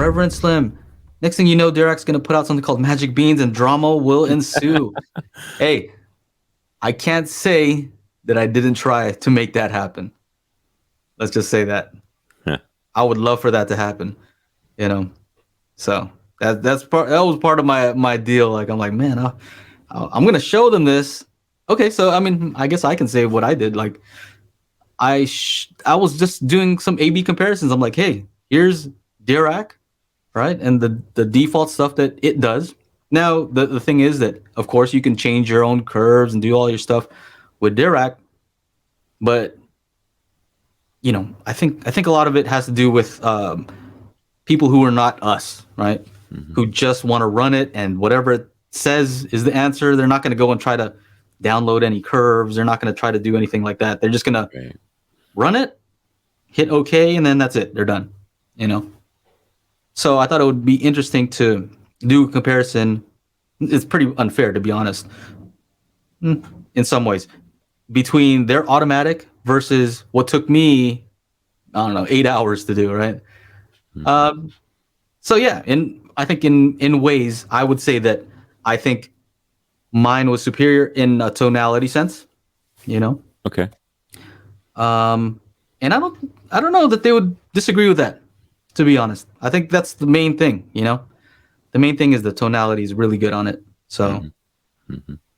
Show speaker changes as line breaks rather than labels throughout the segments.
Reverend Slim. Next thing you know, Dirac's going to put out something called Magic Beans and drama will ensue. Hey, I can't say that I didn't try to make that happen. Let's just say that.
Huh.
I would love for that to happen, you know. So that was part of my deal. Like I'm like, man, I'm going to show them this. Okay, so I mean, I guess I can say what I did. Like I was just doing some A/B comparisons. I'm like, hey, here's Dirac, right? And the default stuff that it does. Now, the thing is that, of course, you can change your own curves and do all your stuff with Dirac, but you know, I think a lot of it has to do with people who are not us, right?
Mm-hmm.
Who just want to run it, and whatever it says is the answer. They're not going to go and try to download any curves. They're not going to try to do anything like that. They're just going to run it, hit OK, and then that's it. They're done, you know? So I thought it would be interesting to do a comparison. It's pretty unfair, to be honest, in some ways, between their automatic versus what took me, I don't know, 8 hours to do, right?
Mm-hmm.
So yeah, I think in ways, I would say that I think mine was superior in a tonality sense, you know?
Okay.
And I don't know that they would disagree with that, to be honest. I think that's the main thing, you know? The main thing is the tonality is really good on it. So,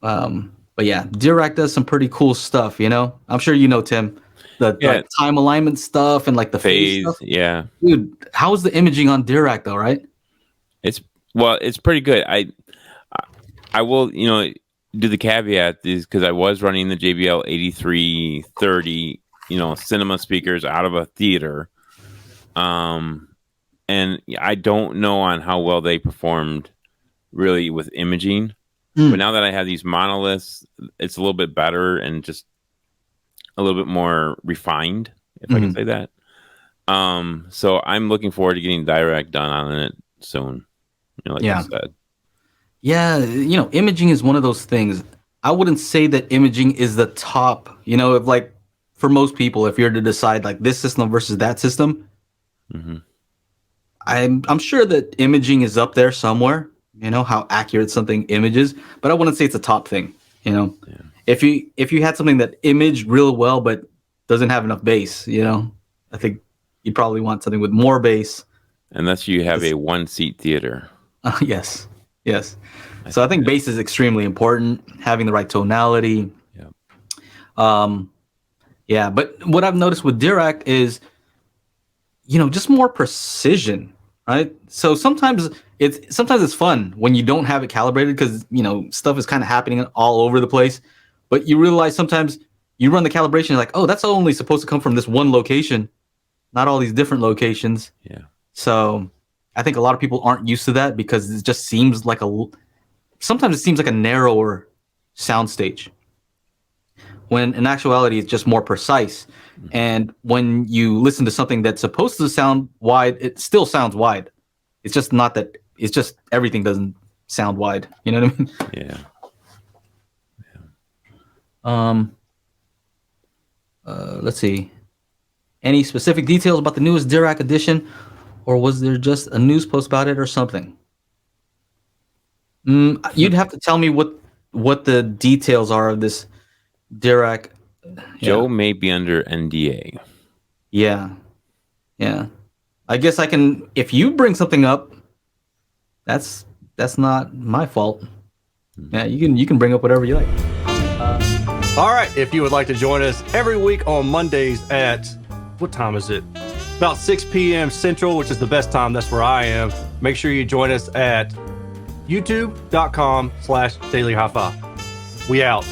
but yeah, Dirac does some pretty cool stuff, you know? I'm sure you know, Tim, the like, time alignment stuff and like the phase stuff.
Yeah.
Dude, how's the imaging on Dirac though, right?
It's pretty good. I will, you know, do the caveat is because I was running the JBL 8330, you know, cinema speakers out of a theater. And I don't know on how well they performed really with imaging. But now that I have these monoliths, it's a little bit better and just a little bit more refined, if I can say that. So I'm looking forward to getting Dirac done on it soon. You know, like you said.
Yeah, you know, imaging is one of those things. I wouldn't say that imaging is the top, you know, if like for most people, if you're to decide like this system versus that system, I'm sure that imaging is up there somewhere, you know, how accurate something images, but I wouldn't say it's a top thing, you know. Yeah. If you had something that imaged real well but doesn't have enough bass, you know, I think you'd probably want something with more bass.
Unless you have a one-seat theater.
Yes. So I think bass is extremely important, having the right tonality. Yeah, but what I've noticed with Dirac is, you know, just more precision, right? So sometimes it's fun when you don't have it calibrated because, you know, stuff is kind of happening all over the place. But you realize sometimes you run the calibration, like, oh, that's only supposed to come from this one location, not all these different locations.
Yeah.
So I think a lot of people aren't used to that because it just seems like sometimes it seems like a narrower soundstage, when in actuality it's just more precise. And when you listen to something that's supposed to sound wide, it still sounds wide. It's just not that. It's just everything doesn't sound wide. You know what I mean?
Yeah.
Let's see. Any specific details about the newest Dirac edition, or was there just a news post about it or something? You'd have to tell me what the details are of this Dirac.
Joe may be under NDA.
Yeah. I guess I can. If you bring something up, that's not my fault. Yeah, you can bring up whatever you like.
All right. If you would like to join us every week on Mondays at what time is it? About 6 p.m. Central, which is the best time. That's where I am. Make sure you join us at youtube.com/Daily HiFi. We out.